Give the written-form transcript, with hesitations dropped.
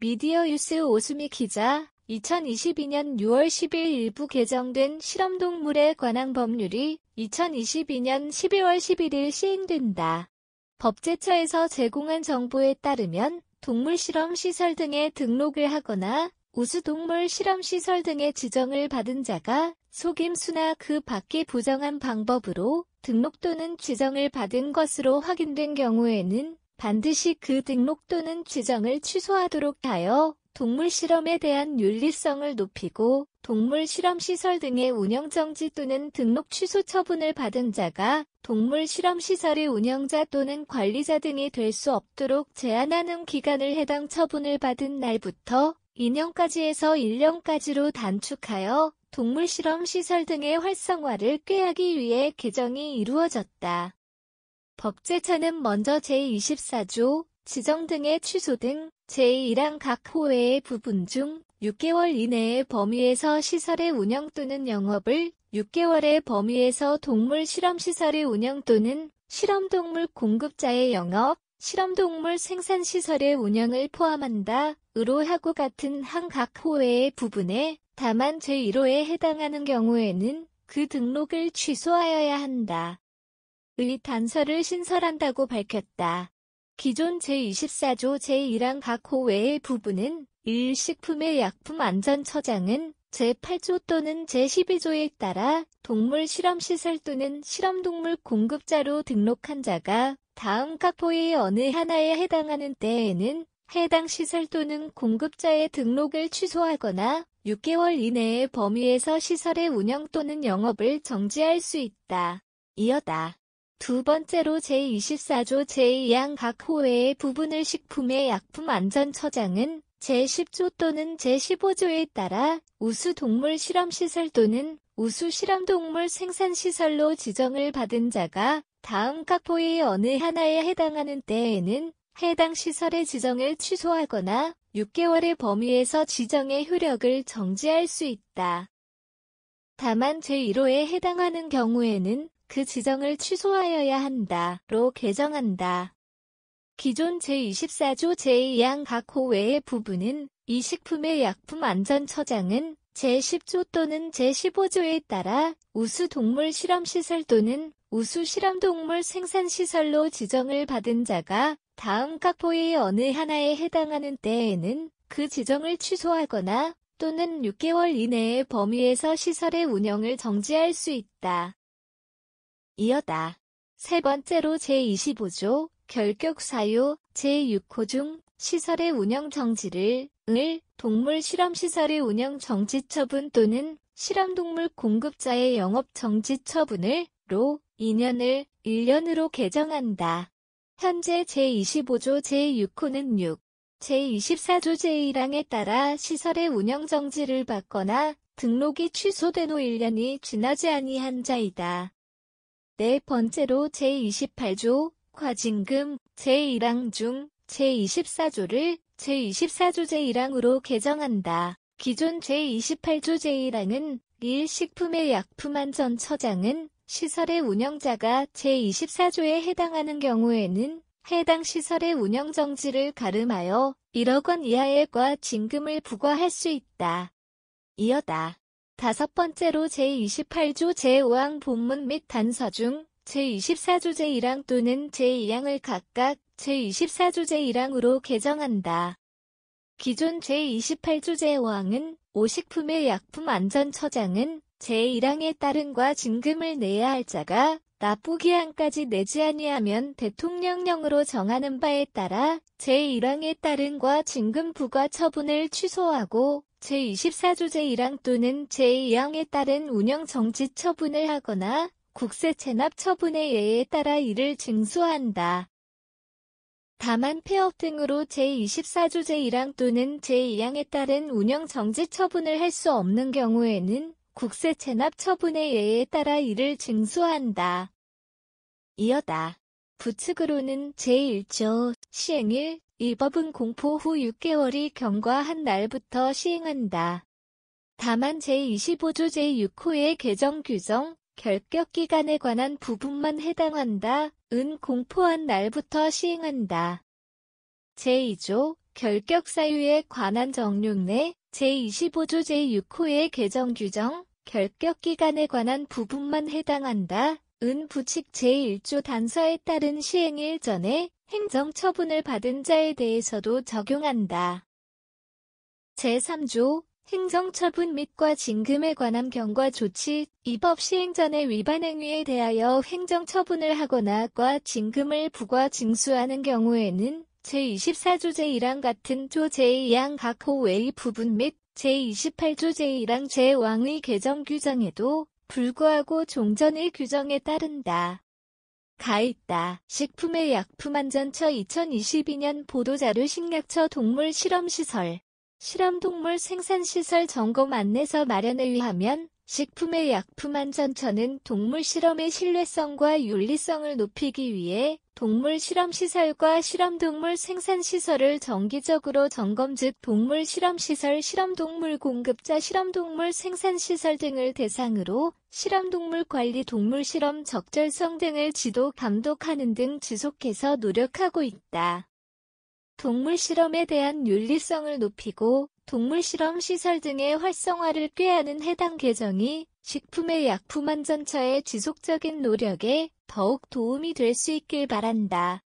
미디어 뉴스 오수미 기자, 2022년 6월 10일 일부 개정된 실험동물에 관한 법률이 2022년 12월 11일 시행된다. 법제처에서 제공한 정보에 따르면 동물실험시설 등에 등록을 하거나 우수동물 실험시설 등의 지정을 받은 자가 속임수나 그 밖의 부정한 방법으로 등록 또는 지정을 받은 것으로 확인된 경우에는 반드시 그 등록 또는 지정을 취소하도록 하여 동물 실험에 대한 윤리성을 높이고 동물 실험시설 등의 운영정지 또는 등록 취소 처분을 받은 자가 동물 실험시설의 운영자 또는 관리자 등이 될 수 없도록 제한하는 기간을 해당 처분을 받은 날부터 2년까지에서 1년까지로 단축하여 동물 실험시설 등의 활성화를 꾀하기 위해 개정이 이루어졌다. 법제처는 먼저 제24조, 지정 등의 취소 등 제1항 각 호외의 부분 중 6개월 이내의 범위에서 시설의 운영 또는 영업을 6개월의 범위에서 동물 실험시설의 운영 또는 실험동물 공급자의 영업, 실험동물 생산시설의 운영을 포함한다. 으로 하고 같은 항 각 호외의 부분에 다만 제1호에 해당하는 경우에는 그 등록을 취소하여야 한다. 의 단서를 신설한다고 밝혔다. 기존 제24조 제1항 각 호외의 부분은 식품의 약품안전처장은 제8조 또는 제12조에 따라 동물 실험시설 또는 실험동물 공급자로 등록한 자가 다음 각 호의 어느 하나에 해당하는 때에는 해당 시설 또는 공급자의 등록을 취소하거나 6개월 이내의 범위에서 시설의 운영 또는 영업을 정지할 수 있다. 이어다. 두 번째로 제24조 제2항 각 호외의 부분을 식품의 약품안전처장은 제10조 또는 제15조에 따라 우수동물 실험시설 또는 우수실험동물 생산시설로 지정을 받은 자가 다음 각 호의 어느 하나에 해당하는 때에는 해당 시설의 지정을 취소하거나 6개월의 범위에서 지정의 효력을 정지할 수 있다. 다만 제1호에 해당하는 경우에는 그 지정을 취소하여야 한다.로 개정한다. 기존 제24조 제2항 각 호외의 부분은 이 식품의 약품안전처장은 제10조 또는 제15조에 따라 우수동물 실험시설 또는 우수실험동물 생산시설로 지정을 받은 자가 다음 각 호의 어느 하나에 해당하는 때에는 그 지정을 취소하거나 또는 6개월 이내의 범위에서 시설의 운영을 정지할 수 있다. 이어다. 세 번째로 제25조 결격 사유 제6호 중 시설의 운영 정지를 동물 실험시설의 운영 정지 처분 또는 실험동물 공급자의 영업 정지 처분을 2년을 1년으로 개정한다. 현재 제25조 제6호는 제24조 제1항에 따라 시설의 운영 정지를 받거나 등록이 취소된 후 1년이 지나지 아니한 자이다. 네 번째로 제28조 과징금 제1항 중 제24조를 제24조 제1항으로 개정한다. 기존 제28조 제1항은 식품의 약품안전처장은 시설의 운영자가 제24조에 해당하는 경우에는 해당 시설의 운영 정지를 가름하여 1억 원 이하의 과징금을 부과할 수 있다. 이어다. 다섯 번째로 제28조 제5항 본문 및 단서 중 제24조 제1항 또는 제2항을 각각 제24조 제1항으로 개정한다. 기존 제28조 제5항은 식품의 약품안전처장은 제1항에 따른 과징금을 내야 할 자가 납부기한까지 내지 아니하면 대통령령으로 정하는 바에 따라 제1항에 따른 과징금 부과 처분을 취소하고 제24조 제1항 또는 제2항에 따른 운영 정지 처분을 하거나 국세 체납 처분의 예에 따라 이를 징수한다. 다만 폐업 등으로 제24조 제1항 또는 제2항에 따른 운영 정지 처분을 할 수 없는 경우에는 국세 체납 처분의 예에 따라 이를 징수한다. 이어다. 부측으로는 제1조 시행일 이 법은 공포 후 6개월이 경과한 날부터 시행한다. 다만 제25조 제6호의 개정 규정, 결격기간에 관한 부분만 해당한다. 은 공포한 날부터 시행한다. 제2조 결격 사유에 관한 정육 내 제25조 제6호의 개정 규정, 결격 기간에 관한 부분만 해당한다. 은 부칙 제1조 단서에 따른 시행일 전에 행정처분을 받은 자에 대해서도 적용한다. 제3조 행정처분 및과 징금에 관한 경과 조치, 이 법 시행 전에 위반 행위에 대하여 행정처분을 하거나 과 징금을 부과 징수하는 경우에는 제24조 제1항 같은 조 제2항 각 호 외의 부분 및 제28조 제1항 제 왕의 개정 규정에도 불구하고 종전의 규정에 따른다. 가있다. 식품의 약품안전처 2022년 보도자료 식약처 동물실험시설 실험동물 생산시설 점검 안내서 마련에 의하면 식품의 약품안전처는 동물실험의 신뢰성과 윤리성을 높이기 위해 동물실험시설과 실험동물 생산시설을 정기적으로 점검 즉 동물실험시설, 실험동물 공급자, 실험동물 생산시설 등을 대상으로 실험동물 관리, 동물실험 적절성 등을 지도, 감독하는 등 지속해서 노력하고 있다. 동물실험에 대한 윤리성을 높이고 동물실험 시설 등의 활성화를 꾀하는 해당 개정이 식품의 약품안전처의 지속적인 노력에 더욱 도움이 될 수 있길 바란다.